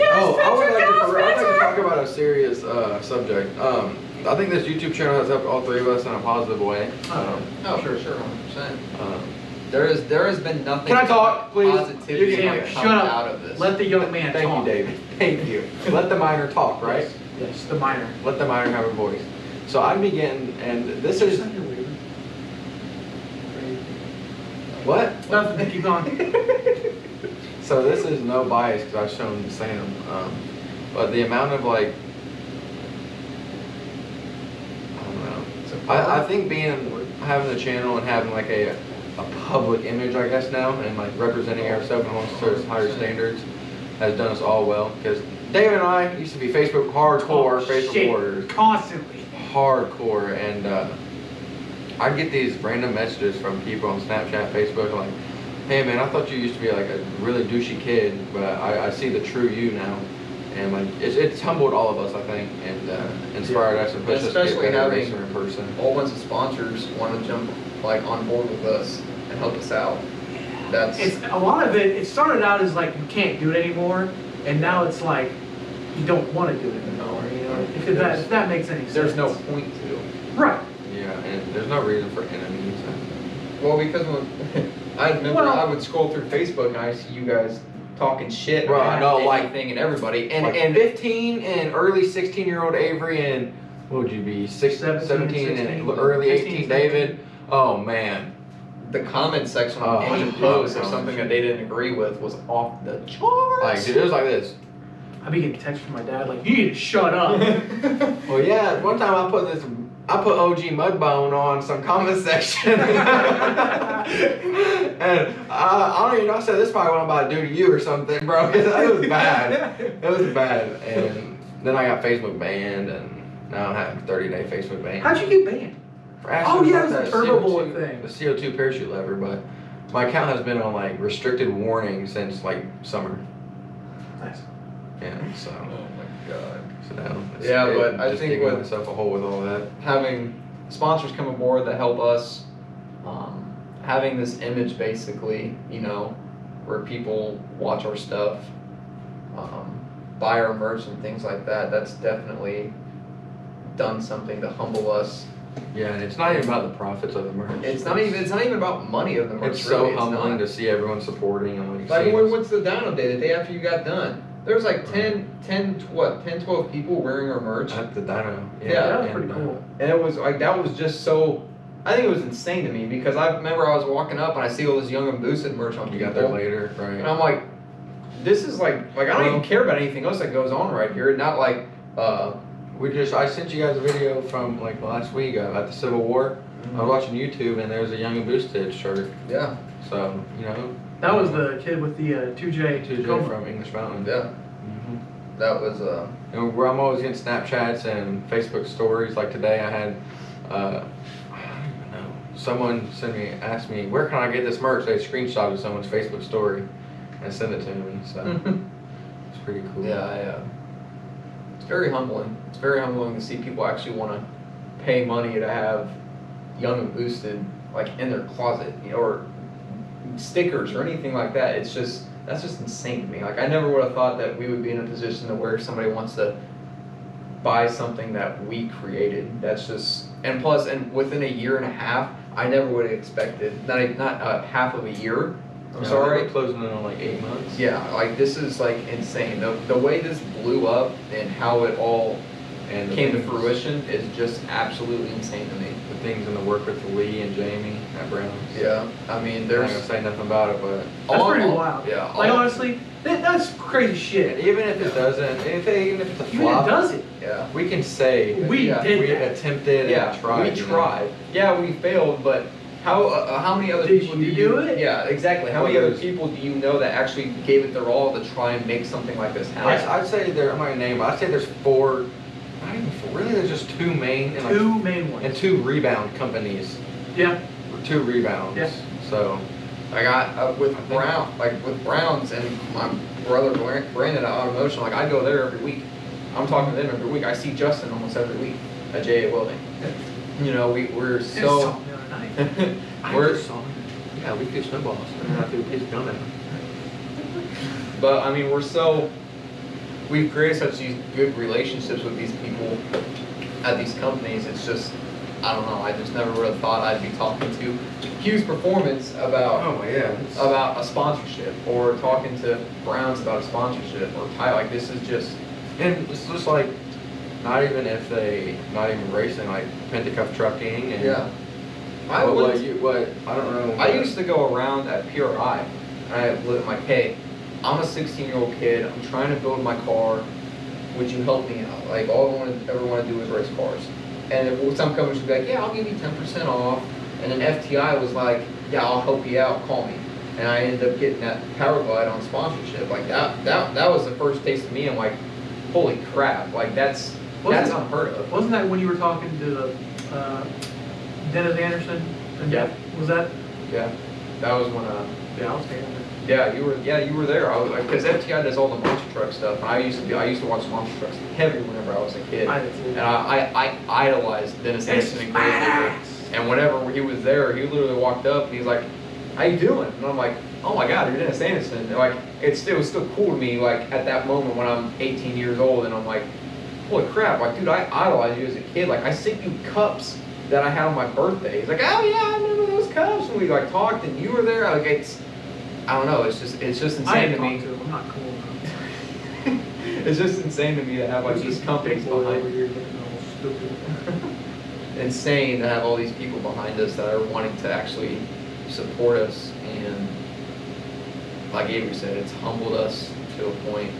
Oh, I would like to talk about a serious subject. I think this YouTube channel has helped all three of us in a positive way. Oh, sure, 100%. Um, There has been nothing. Can I talk, please? Positivity You can that have- come Shut up. out of this. Let the young man Thank talk. you, David. Thank you. Let the minor talk, right? Yes, the minor. Let the minor have a voice. So I begin, and this is what? Nothing. Keep going. So this is no bias because I've shown Sam, but the amount of like, I don't know. I think having the channel and having like a public image, I guess now, and like representing ourselves amongst higher standards has done us all well. Because David and I used to be Facebook hardcore, Facebook Shit. warriors, Constantly. hardcore, and I get these random messages from people on Snapchat, Facebook, like, hey man, I thought you used to be like a really douchey kid, but I see the true you now. And like it's humbled all of us, I think, and inspired us and pushed us to get Especially better having racer in person. a whole bunch of sponsors want to jump like on board with us and help us out. That's It's a lot of it. It started out as like you can't do it anymore, and now it's like you don't want to do it anymore. You know, if that makes any sense. there's no point to. Right. Yeah, and there's no reason for enemies. Well, because when I remember Well- I would scroll through Facebook and I see you guys talking shit Bro, about I know, like- anything and everybody, and Like and 15 and early 16-year-old Avery and what would you be, 17 16, and early 16, 18 David. Oh man. the comment section Oh, on any I post love or something comments. that they didn't agree with was off the charts. Like dude, it was like this. I be getting texts from my dad like, you need to shut up. Well, yeah. One time I put OG Mudbone on some comment section, and I don't even know. I said this is probably what I'm about to do to you or something, bro. 'Cause it was bad. It was bad. And then I got Facebook banned, and now I have a 30-day Facebook ban. How'd you get banned? For asking Oh, yeah, about it was that the turbo CO2 bullet thing. The CO2 parachute lever, but my account has been on like restricted warning since like summer. Nice. Yeah, so. Oh my god. So now, Yeah, but I just think digging with- myself a hole with all that. Having sponsors come aboard that help us, having this image basically, you know, where people watch our stuff, buy our merch and things like that, that's definitely done something to humble us. Yeah, and it's not even about the profits of the merch. It's not even about money of the merch. It's really. so humbling not. to see everyone supporting and Like, seeing us. what's the download day? The day after you got done. There was like 10, 12 people wearing our merch. At the dyno. Yeah, that was and, pretty cool. And it was like, that was just so, I think it was insane to me because I remember I was walking up and I see all this Young and Boosted merch on You people. got there later, And right? I'm like, this is like I don't even care about anything else that goes on right here. Not like, I sent you guys a video from like last week at the Civil War. I was watching YouTube and there's a Young and Boosted shirt. yeah, So, you know. That was the kid with the 2J. 2J Tacoma. from English Mountain. yeah, Mm-hmm. that was, And I'm always getting Snapchats and Facebook stories. Like today I had, I don't even know, someone asked me, where can I get this merch? They screenshotted someone's Facebook story and sent it to me. So it's pretty cool. yeah, it's very humbling. It's very humbling to see people actually want to pay money to have Young and Boosted like in their closet, you know, or stickers or anything like that. It's just, that's just insane to me. Like, I never would have thought that we would be in a position to where somebody wants to buy something that we created. That's just, and plus, and within a year and a half, I never would have expected, not half of a year. I'm Yeah, sorry. We're closing in on like 8 months. Yeah, like this is like insane. The way this blew up and how it all And the came to things- fruition is just absolutely insane to me. The things in the work with Lee and Jamie at Browns. Yeah, I mean, I'm not there's gonna say nothing about it, but That's pretty wild. Yeah, Like, honestly, that's crazy shit. even if it doesn't, even if it's a Even if flop, it does it. yeah. we can say We Yeah, did we that. attempted Yeah, and tried. we you know? tried. Yeah, we failed, but how many other Did people you do do it? Yeah, exactly. How Well, many other there's- people do you know that actually gave it their all to try and make something like this happen? I'd say I'm not gonna name, but I'd say there's 4, not even 4, really there's just 2 main and, Two main ones. and 2 rebound companies. Yeah. 2 rebounds. Yeah. So, I got with Browns and my brother Brandon at Automotion, like I go there every week. I'm talking to them every week. I see Justin almost every week at JA Welding. You know, we're I so saw him the other night. we're, yeah, we do snowballs. And I threw his gun at him. but I mean we've created such these good relationships with these people at these companies. It's just, I don't know, I just never would have thought I'd be talking to Hughes Performance about Oh yeah. about a sponsorship, or talking to Browns about a sponsorship, or Ty. Like, this is just, And it's just like, not even racing, like Pentacuff Trucking and I what went- I don't know. I used to go around at PRI, and I look like, hey, I'm a 16-year-old kid. I'm trying to build my car. Would you help me out? Like, all I ever want to do is race cars. And if some companies would be like, yeah, I'll give you 10% off. And then FTI was like, yeah, I'll help you out. Call me. And I ended up getting that Powerglide on sponsorship. Like, that was the first taste of me. I'm like, holy crap! Like, that's unheard of. Wasn't that when you were talking to Dennis Anderson? And Yeah. Was that? Yeah, that was when Yeah, I was standing there. Yeah, you were there. I was like, because FTI does all the monster truck stuff, and I used to watch monster trucks heavy whenever I was a kid, I did too. and I idolized Dennis It's Anderson. badass. And whenever he was there, he literally walked up and he's like, "How you doing?" And I'm like, "Oh my God, you're Dennis Anderson!" And like, it was still cool to me. Like at that moment when I'm 18 years old, and I'm like, "Holy crap!" Like, dude, I idolized you as a kid. Like, I sent you cups that I had on my birthday. He's like, "Oh yeah, I remember those cups." And we like talked, and you were there. Like, I don't know. It's just I insane ain't to me. talked to him. I'm not cool enough. It's just insane to me to have like There's these this companies big boy over behind. here looking all stupid. Insane to have all these people behind us that are wanting to actually support us, and like Avery said, it's humbled us to a point.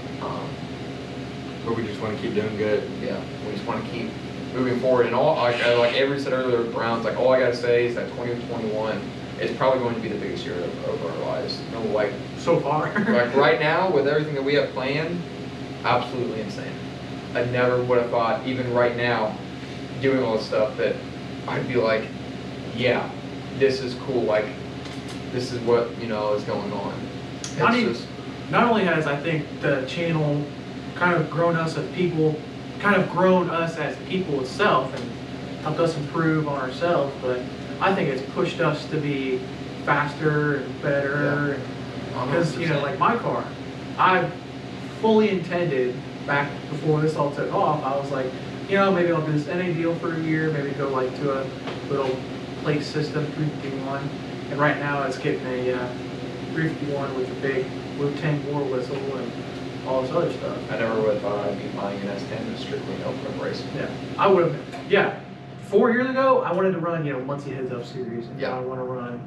But we just want to keep doing good. Yeah, we just want to keep moving forward. And all like Avery said earlier, with Browns, like all I gotta say is that 2021 is probably going to be the biggest year of our lives. You know, like So far. like right now with everything that we have planned, absolutely insane. I never would have thought, even right now, doing all this stuff, that I'd be like, yeah, this is cool. Like, this is what, you know, is going on. Not It's even, just, not only has I think the channel kind of grown us as people, itself, and helped us improve on ourselves, but I think it's pushed us to be faster and better. Because like my car, I fully intended back before this all took off. I was like, maybe I'll do this NA deal for a year, maybe go like to a little plate system 351, and right now it's getting a 351 with a big Blue 10 bore whistle and all this other stuff. I never would have thought I'd be buying an S10 with strictly no prep racing. Yeah, I would have. Yeah, 4 years ago, I wanted to run, Muncie Heads Up series, and now I want to run,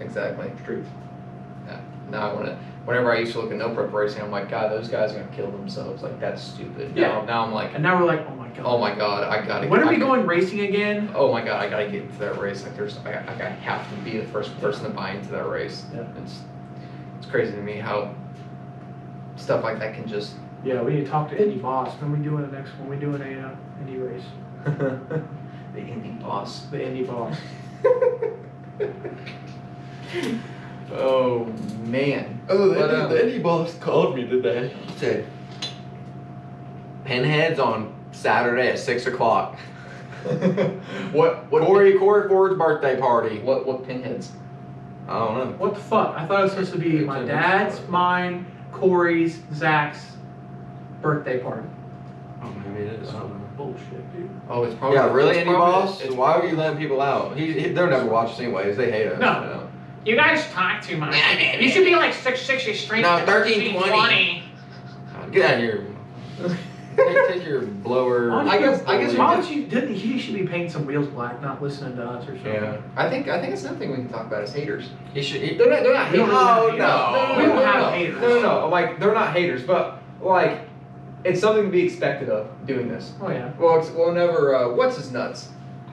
Exactly. Truth. Yeah. Now I want to. Whenever I used to look at no prep racing, I'm like, God, those guys are gonna kill themselves. Like that's stupid. Yeah. Now I'm like, and now we're like, oh my god. Oh my god, I gotta. When are we going racing again? Oh my god, I gotta get into that race. Like I have to be the first person to buy into that race. Yeah. It's crazy to me how stuff like that can just. Yeah, we need to talk to Indy Boss when we doing the next when we doing a Indy race. The Indy Boss. The Indy Boss. Oh man. Oh, the Indy Boss called me today. He said, "Pinheads on Saturday at 6 o'clock." What Corey Ford's birthday party. What pinheads? I don't know. What the fuck? I thought it was supposed to be my dad's, mine, Corey's, Zach's birthday party. Oh, maybe it is. I don't know. Bullshit, dude. Oh, it's probably. Yeah, really, it's Indy probably- Boss? Why are you letting people out? They'll never watch us anyways. They hate us. No. You guys talk too much. You should be like 6'6" straight. No, to 1320. Get out of here. Take your blower. I guess why don't you? He should be painting some wheels black, not listening to us or something. Yeah. I think it's another thing we can talk about is haters. They're not We don't haters. have haters. No. We don't have haters. No. Like they're not haters, but like it's something to be expected of doing this. Oh yeah. Well, whenever what's his nuts?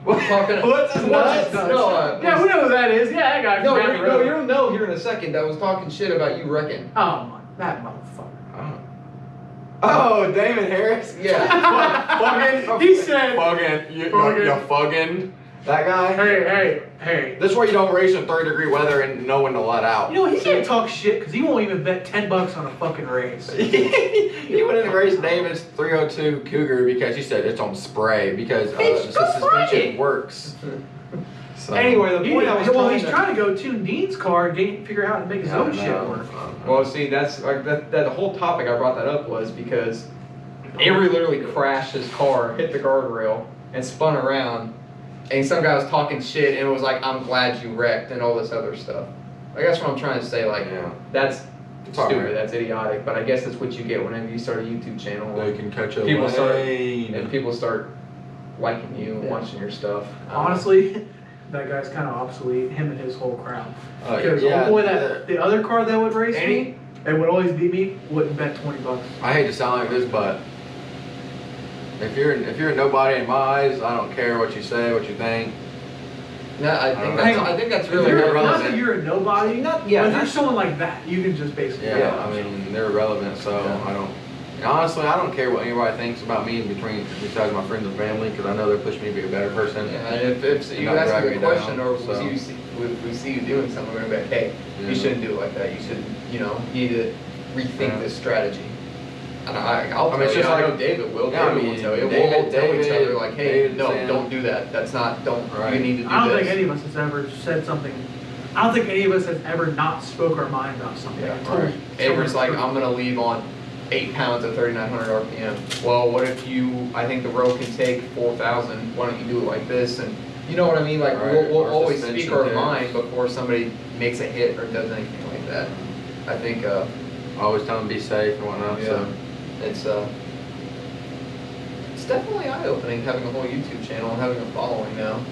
Talking. What's his nuts? No. Yeah, we know who that is. Yeah, that guy. No, from down the road. you'll know here in a second. That was talking shit about you wrecking. Oh my, that motherfucker. Oh, Damon Harris? Yeah. Fucking. He said. Fucking. You fucking. That guy? Hey. This is where you don't race in 30-degree weather and know when to let out. He can't talk shit because he won't even bet $10 on a fucking race. He went in to race Davis 302 Cougar because he said it's on spray because the suspension works. So. Anyway, the point I was he's trying to go tune Dean's car and figure out and make his own shit work. Well, see, that's like that the whole topic I brought that up was because Avery literally crashed his car, hit the guardrail, and spun around. And some guy was talking shit and it was like, "I'm glad you wrecked," and all this other stuff. Like that's what I'm trying to say. Like that's stupid. That's idiotic. But I guess that's what you get whenever you start a YouTube channel. They can catch up. People start liking you and watching your stuff. Honestly, that guy's kind of obsolete. Him and his whole crowd. Oh, Because yeah, the other car that would race me and would always beat me wouldn't bet $20. I hate to sound like this, but if you're a nobody in my eyes, I don't care what you say, what you think. No, I think that's If really you're, irrelevant. not that you're a nobody, but if you're someone like that, you can just basically. Yeah, I mean they're irrelevant, so I don't. And honestly, I don't care what anybody thinks about me besides my friends and family, because I know they're pushing me to be a better person. Yeah, and if you not ask drag me a me question down, or so. if we see you doing something, we're gonna be like, hey, you shouldn't do it like that. You should, you need to rethink this strategy. And I'll tell it's you, just I like know David will. Yeah, David will tell you. We'll all tell each other like, hey, no, don't do that. That's not. Don't. Right. You need to do I don't this. think any of us has ever said something. I don't think any of us has ever not spoke our mind about something. Yeah, Totally. Avery's like, I'm gonna leave on 8 pounds at 3,900 RPM. Well, what if I think the road can take 4,000. Why don't you do it like this? And you know what I mean? Like we'll always speak our mind before somebody makes a hit or does anything like that. I think. I always tell them be safe and whatnot. Yeah. So. It's definitely eye-opening having a whole YouTube channel and having a following now.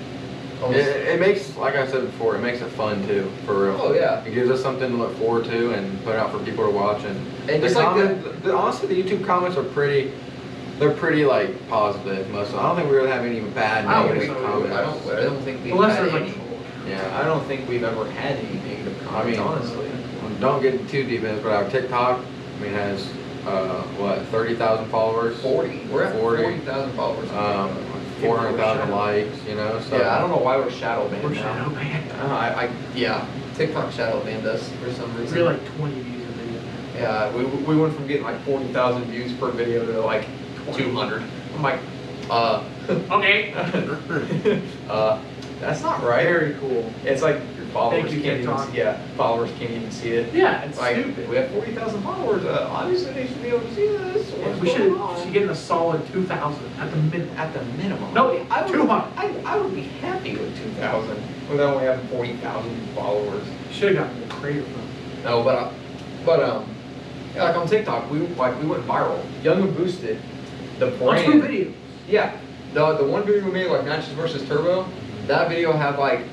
It makes, like I said before, it makes it fun too, for real. Oh yeah. It gives us something to look forward to and put out for people to watch. And just honestly, the YouTube comments are they're pretty like positive. Most of them. I don't think we really have any bad negative comments. I don't think we've Unless had there's any. Yeah. I don't think we've ever had any negative comments, honestly. Don't get too deep in it, but our TikTok, has 30,000 followers. 40. We're at 40,000 followers. 400,000 likes. So yeah, I don't know why we're shadow banned We're now. shadow banned. Yeah, TikTok shadow banned us for some reason. We're like 20 views a video. Yeah, we went from getting like 40,000 views per video to like 200. I'm like, Okay. that's not right. Very cool. It's like your followers Thank you, can't even TikTok. followers can't even see it. Yeah, it's Like stupid. we have 40,000 followers. Obviously they should be able to see this. What's We going on? should get in a solid 2,000 at the minimum. At the minimum. No, I would, 200. I would be happy with 2,000 without only having 40,000 followers. Should have gotten more creative though. No, yeah, like on TikTok, we went viral. Young and Boosted, the On brand. 2 videos. Yeah, the one video we made, like Matches versus Turbo, that video has like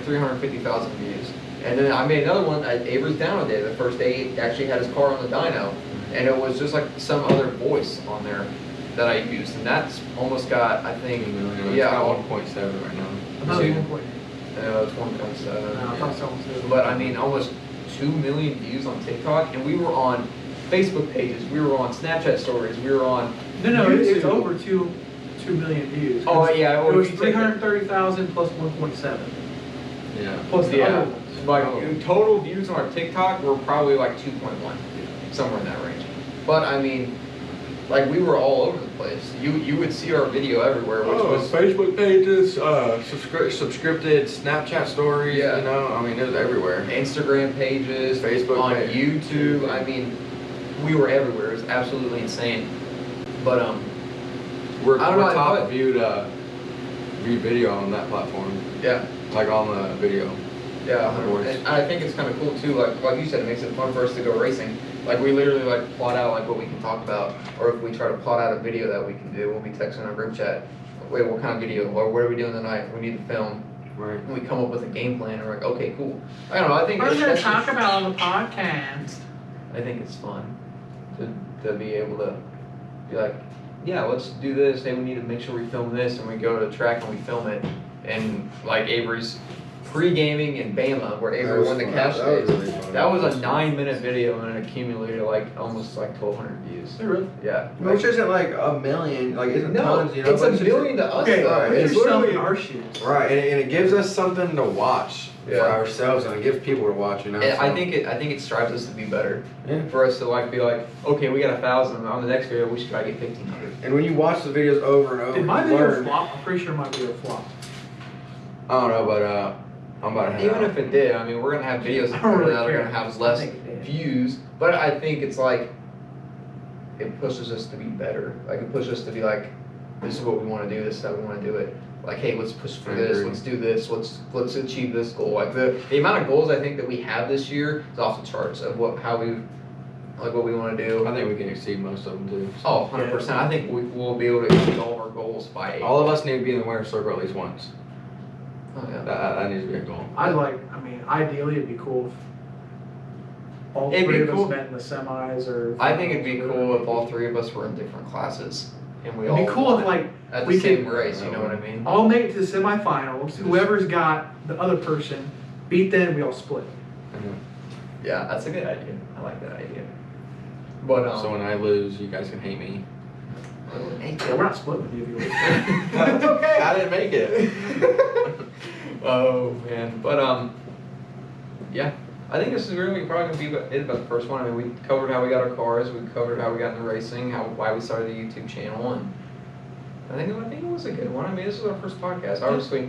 350,000 views. And then I made another one at Avery's Down Day. The first day he actually had his car on the dyno, and it was just like some other voice on there that I used, and that's almost got, I think, It's yeah, got 1.7 right now. Another Two. 1.8. it's 1.7. No, I thought someone said. But I mean, almost 2 million views on TikTok, and we were on Facebook pages, we were on Snapchat stories, we were on No, it's YouTube. over 2 million views. Oh, yeah, It well, was if you take 330,000 plus 1.7 Yeah. plus the Yeah, other ones. like total views on our TikTok were probably like 2.1, somewhere in that range. But I mean, like we were all over the place. You would see our video everywhere, which was Facebook pages, subscripted Snapchat stories. Yeah. You know, I mean, it was everywhere. Instagram pages, Facebook on page. YouTube. I mean, we were everywhere. It was absolutely insane. But We're I don't know, top viewed video on that platform, yeah. like on the video. Yeah, Of course. and I think it's kind of cool too. Like you said, it makes it fun for us to go racing. Like we literally like plot out like what we can talk about, or if we try to plot out a video that we can do, we'll be texting our group chat. Wait, what kind of video? Or what are we doing tonight? We need to film. Right. And we come up with a game plan. And we're like, okay, cool. I don't know. I think What are we it's- going to talk about on the podcast? I think it's fun to be able to be like, yeah, let's do this. Hey, we need to make sure we film this, and we go to the track and we film it. And like Avery's pre-gaming in Bama, where Avery won the cash days. That was a 9-minute video and it accumulated like almost like 1,200 views. Really? Yeah. Which isn't like a million, like isn't No, tons, you know. it's but a million to us. Okay, though. put it's yourself literally- in our shoes. Right, and it gives us something to watch Yeah. for ourselves, and it gives people to watch, you know. And so- I think it strives us to be better. Yeah. For us to like be like, okay, we got 1,000 on the next video, we should try to get 1,500. And when you watch the videos over and over, Did my you video learn. flop? I'm pretty sure my video flopped. I don't know, but I'm about to head Even out. if it did, I mean, we're gonna have videos I don't really that are care. gonna have less I think it did. views, but I think it's like it pushes us to be better. Like it pushes us to be like, this is what we want to do. This is how we want to do it. Like, hey, let's push for I this. agree. Let's do this. Let's achieve this goal. Like the amount of goals I think that we have this year is off the charts of what we want to do. I think we can exceed most of them too. Oh, 100%. I think we'll be able to exceed all of our goals by 8. All of us need to be in the winner's circle at least once. Oh, yeah. That needs to be a goal. Ideally it'd be cool if all It'd be three of us cool. met in the semis or. I think it'd be finals or cool if whatever. all 3 of us were in different classes and we It'd all be cool if won like at we the same could race. You know what I mean? all make it to the semifinals. Whoever's got the other person beat them, we all split. Yeah, that's a good idea. I like that idea. But So when I lose, you guys can hate me. hey, Yeah, we're not splitting with you if you lose. That's okay. I didn't make it. Oh man, but yeah, I think this is really probably gonna be it about the first one. I mean, we covered how we got our cars, we covered how we got into racing, why we started the YouTube channel, and I think it was a good one. I mean, this is our first podcast. Obviously,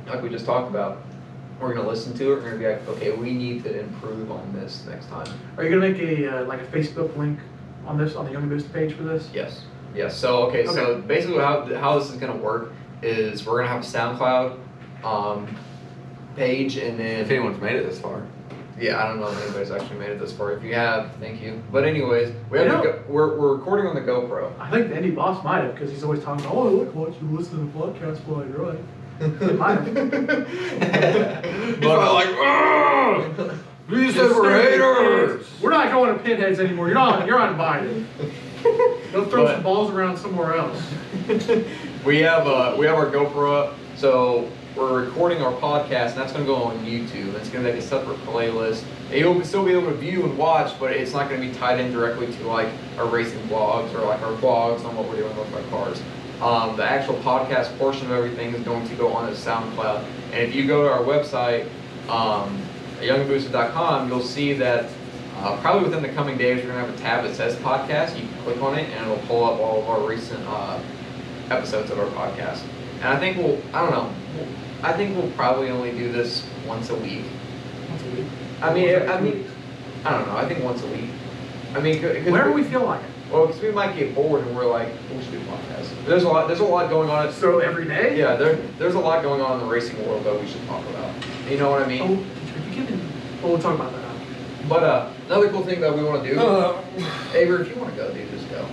like we just talked about, we're gonna listen to it. We're gonna be like, okay, we need to improve on this next time. Are you gonna make a like a Facebook link on this on the Young Boost page for this? Yes. Yes. So okay. So basically, how this is gonna work is we're gonna have a SoundCloud page, and then If anyone's made it this far. yeah, I don't know if anybody's actually made it this far. If you have, thank you. But anyways, we have You know- we're recording on the GoPro. I think the Indy boss might have because he's always talking about, oh, look, watch you listen to the podcast while you're right. He might have. But these haters. We're not going to Pinheads anymore. You're uninvited. Go throw But- some balls around somewhere else. we have our GoPro up, so we're recording our podcast, and that's going to go on YouTube. It's going to make a separate playlist. You'll still be able to view and watch, but it's not going to be tied in directly to like our racing vlogs or like our vlogs on what we're doing with our cars. The actual podcast portion of everything is going to go on the SoundCloud. And if you go to our website, youngboosted.com, you'll see that Probably within the coming days, we're gonna have a tab that says podcast. You can click on it, and it'll pull up all of our recent episodes of our podcast. And I think I think we'll probably only do this once a week. Once a week. I don't know. I think once a week. I mean, Whenever we feel like it. Well, because we might get bored and we're like, we should do a podcast. There's a lot going on. So every day? Yeah, there's a lot going on in the racing world that we should talk about. You know what I mean? We'll talk about that. But another cool thing that we want to do, Avery, if you want to go, dude, just go.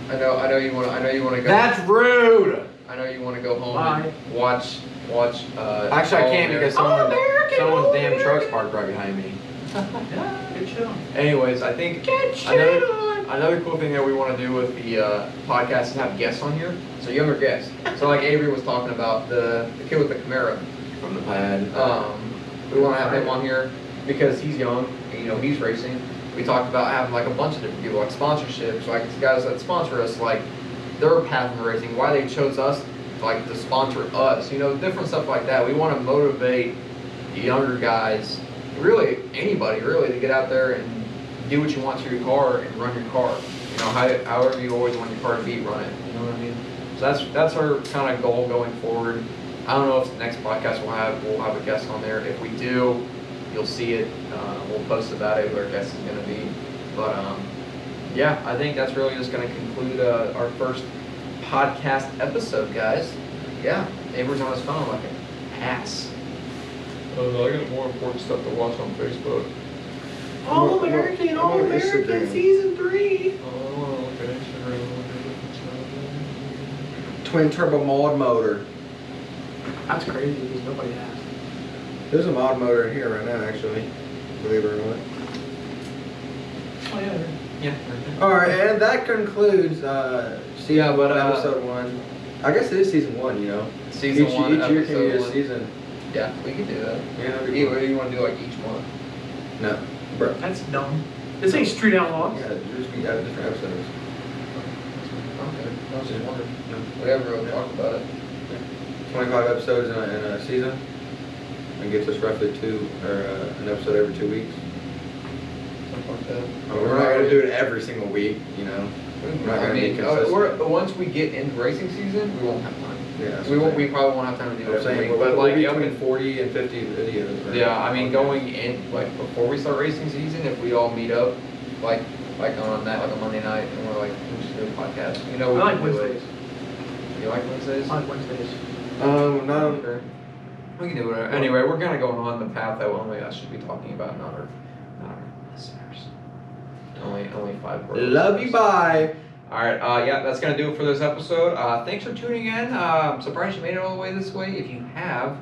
I know you want to go. That's rude. I know you want to go home Bye. and watch. Actually, I can't because someone's damn American. truck's parked right behind me. Yeah, good shit on. Anyways, I think another cool thing that we want to do with the podcast is have guests on here. So younger guests. So like Avery was talking about the kid with the Camaro From the pad. We want to have him on here because he's young. And, he's racing. We talked about having like a bunch of different people, like sponsorships, like guys that sponsor us, like their path in racing, why they chose us, like to sponsor us. Different stuff like that. We want to motivate the younger guys, really anybody, really, to get out there and do what you want to your car and run your car. However you always want your car to be, run it. You know what I mean? So that's our kind of goal going forward. I don't know if the next podcast we'll have a guest on there. If we do, you'll see it. We'll post about it, who our guest is going to be. But yeah, I think that's really just going to conclude our first podcast episode, guys. Yeah, Avery's on his phone like an ass. I got more important stuff to watch on Facebook. All American, All American, season 3. Oh, okay, Instagram. Twin turbo mod motor. That's crazy because nobody asked. There's a mod motor in here right now, actually. Believe it or not. Oh yeah. Yeah. All right, and that concludes season but, episode 1. I guess it is season 1. Season each, 1, each year can be episode a 1. season. Yeah, we can do that. Yeah, that'd be cool. You want to do like each month? No, bro. That's dumb. This ain't Street Outlaws. Yeah, just be different episodes. Okay, I was just wondering. Whatever, we'll talk about it. 25 episodes in a season. And gets us roughly an episode every 2 weeks. Something like that. We're not gonna do it every single week, We're not gonna be consistent. Once we get into racing season, we won't have time. Yeah, We probably won't have time to do it I'm every saying, week. but But like between 40 and 50 videos. Right? yeah, I mean going in like before we start racing season, if we all meet up, like on that like a Monday night, and we're like, we should do a podcast. We I like can do it. Wednesdays. You like Wednesdays? I like Wednesdays. No. Sure. We can do whatever. Anyway, we're kind of going on the path that only us should be talking about, not our listeners. Only 5 words. Love you, bye. All right, yeah, that's gonna do it for this episode. Thanks for tuning in. I'm surprised you made it all the way this way. If you have,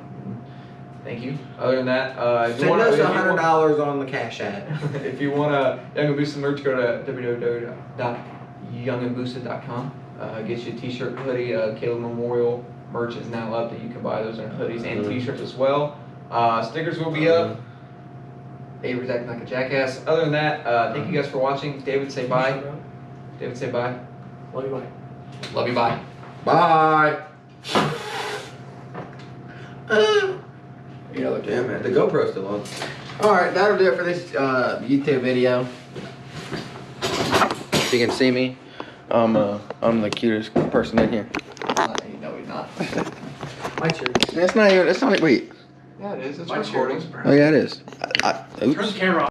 thank you. Other than that, if you Send wanna, us if you $100 on the Cash App. if you want to Young and Boosted merch, go to www.youngandboosted.com. Get you a t-shirt, hoodie. Caleb Memorial merch is now up that you can buy. Those are hoodies and t-shirts as well. Stickers will be up. Avery's acting like a jackass. Other than that, thank you guys for watching. David, say bye. David, say bye. Love you, bye. Love you, bye. Bye. Damn Damn it, the GoPro's still on. Alright, that'll do it for this YouTube video. If you can see me, I'm the cutest person in here. No, he's not. My chair. It's not, wait. Yeah, it is. It's My chair recording. was burnt. Oh yeah, it is. Turn the camera off.